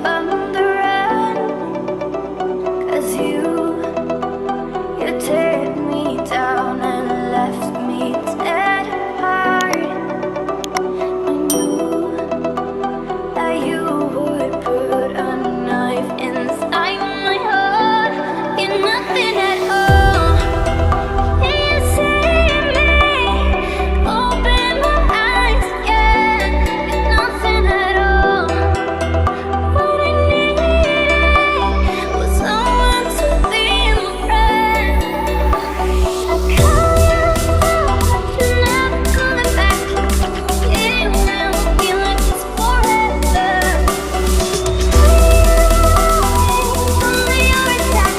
on the run, 'cause you teared me down and left me dead hard. I knew that you would put a knife inside my heart. You're nothing at all. You see me, open my eyes, yeah. You're nothing at all. What I needed was someone to be my friend. I call you up, but you're never coming back. It will feel like it's forever. Under your attack,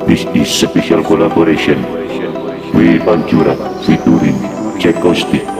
This is special collaboration with Panjura featuring Check Coastic.